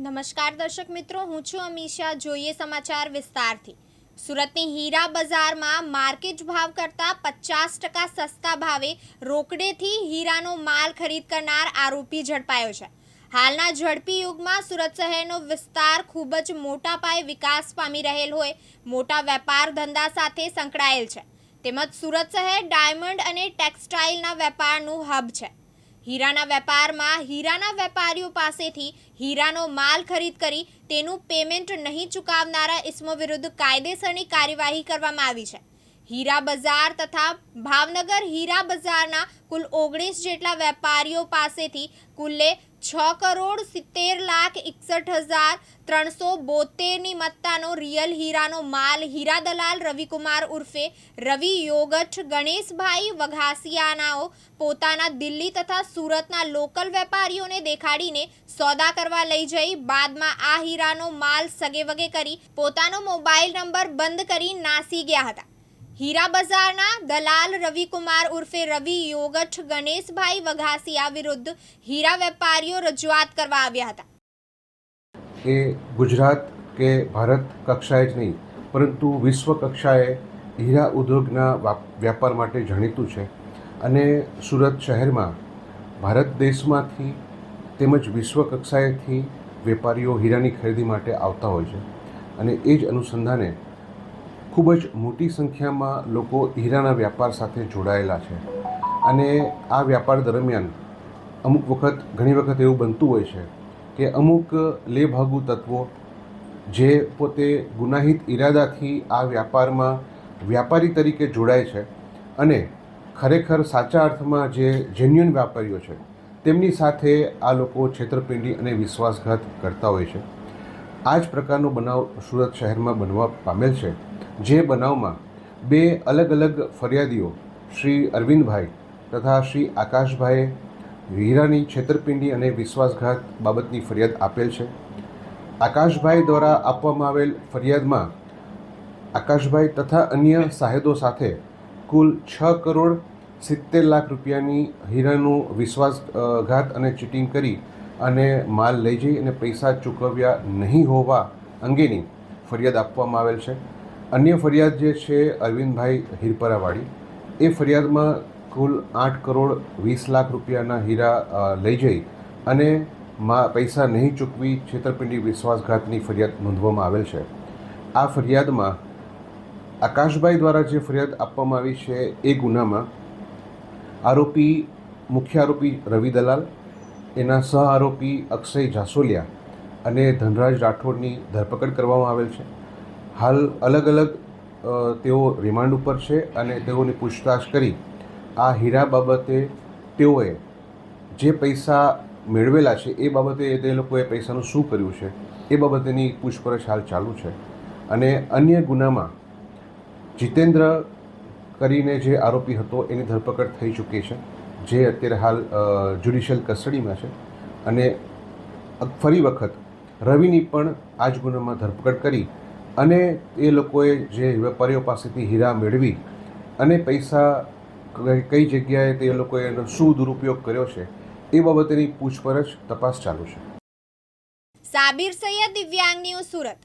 નમસ્કાર દર્શક મિત્રો, હું છું અમીશા. જોઈએ સમાચાર વિસ્તારથી. સુરતની હીરા બજારમાં માર્કેટ ભાવ કરતાં 50% સસ્તા ભાવે રોકડેથી હીરાનો માલ ખરીદ કરનાર આરોપી ઝડપાયો છે. હાલના ઝડપી યુગમાં સુરત શહેરનો વિસ્તાર ખૂબ જ મોટા પાયે વિકાસ પામી રહેલ હોય મોટા વેપાર ધંધા સાથે સંકળાયેલ છે. તેમજ સુરત શહેર ડાયમંડ અને ટેક્સટાઇલના વેપારનું હબ છે. હીરાના વેપારમાં હીરાના વેપારીઓ પાસેથી હીરાનો માલ ખરીદ કરી તેનું પેમેન્ટ નહીં ચૂકવનારા ઇસમો વિરુદ્ધ કાયદેસરની કાર્યવાહી કરવામાં આવી છે. હીરા બજાર તથા ભાવનગર હીરા બજારના કુલ 19 જેટલા વેપારીઓ પાસેથી કુલ્લે 6,70,61,372ની મત્તાનો રિયલ હીરાનો માલ હીરા દલાલ રવિકુમાર ઉર્ફે રવિ યોગઠ ગણેશભાઈ વઘાસિયાનાઓ પોતાના દિલ્હી તથા સુરતના લોકલ વેપારીઓને દેખાડીને સોદા કરવા લઈ જઈ બાદમાં આ હીરાનો માલ સગેવગે કરી પોતાનો મોબાઈલ નંબર બંધ કરી નાસી ગયા હતા. હીરા બજારના દલાલ રવિકુમાર ઉર્ફે રવિ યોગઠ ગણેશભાઈ વઘાસિયા વિરુદ્ધ હીરા વેપારીઓ રજૂઆત કરવા આવ્યા હતા. એ ગુજરાત કે ભારત કક્ષાએ જ નહીં પરંતુ વિશ્વ કક્ષાએ હીરા ઉદ્યોગના વ્યાપાર માટે જાણીતું છે અને સુરત શહેરમાં ભારત દેશમાંથી તેમજ વિશ્વ કક્ષાએથી વેપારીઓ હીરાની ખરીદી માટે આવતા હોય છે અને એ જ અનુસંધાને ખૂબ જ મોટી સંખ્યામાં લોકો હીરાના વ્યાપાર સાથે જોડાયેલા છે અને આ વ્યાપાર દરમિયાન ઘણી વખત એવું બનતું હોય છે કે અમુક લેભાગુ તત્વો જે પોતે ગુનાહિત ઈરાદાથી આ વ્યાપારમાં વ્યાપારી તરીકે જોડાય છે અને ખરેખર સાચા અર્થમાં જે જેન્યુઅન વેપારીઓ છે તેમની સાથે આ લોકો છેતરપિંડી અને વિશ્વાસઘાત કરતા હોય છે. આ જ પ્રકારનો બનાવ સુરત શહેરમાં બનવા પામેલ છે, જે બનાવમાં બે અલગ અલગ ફરિયાદીઓ શ્રી અરવિંદભાઈ તથા શ્રી આકાશભાઈએ હીરાની છેતરપિંડી અને વિશ્વાસઘાત બાબતની ફરિયાદ આપેલ છે. આકાશભાઈ દ્વારા આપવામાં આવેલ ફરિયાદમાં આકાશભાઈ તથા અન્ય સાહેદો સાથે કુલ 6,70,00,000 રૂપિયાની હીરાનું વિશ્વાસઘાત અને ચીટિંગ કરી અને માલ લઈ જઈ અને પૈસા ચૂકવ્યા નહીં હોવા અંગેની ફરિયાદ આપવામાં આવેલ છે. અન્ય ફરિયાદ જે છે અરવિંદભાઈ હીરપરાવાળી, એ ફરિયાદમાં કુલ 8,20,00,000 રૂપિયાના હીરા લઈ જઈ અને પૈસા નહીં ચૂકવી છેતરપિંડી વિશ્વાસઘાતની ફરિયાદ નોંધવામાં આવેલ છે. આ ફરિયાદમાં આકાશભાઈ દ્વારા જે ફરિયાદ આપવામાં આવી છે એ ગુનામાં મુખ્ય આરોપી રવિ દલાલ, એના સહ આરોપી અક્ષય જાસોલિયા અને ધનરાજ રાઠોડની ધરપકડ કરવામાં આવેલ છે. હાલ અલગ અલગ તેઓ રિમાન્ડ ઉપર છે અને તેઓની પૂછતાછ કરી આ હીરા બાબતે તેઓએ જે પૈસા મેળવેલા છે એ બાબતે તે લોકોએ પૈસાનું શું કર્યું છે એ બાબતેની પૂછપરછ હાલ ચાલુ છે. અને અન્ય ગુનામાં જીતેન્દ્ર કરીને જે આરોપી હતો એની ધરપકડ થઈ ચૂકી છે, જે અત્યારે હાલ જ્યુડિશિયલ કસ્ટડીમાં છે અને ફરી વખત રવિની પણ આ જ ગુનામાં ધરપકડ કરી અને એ લોકોએ જે વેપારીઓ પાસેથી હીરા મેળવી અને પૈસા કઈ જગ્યાએ તે લોકોએ એનો શું દુરુપયોગ કર્યો છે એ બાબતેની પૂછપરછ તપાસ ચાલુ છે. સાબિર સૈયદ, દિવ્યાંગ ન્યૂઝ, સુરત.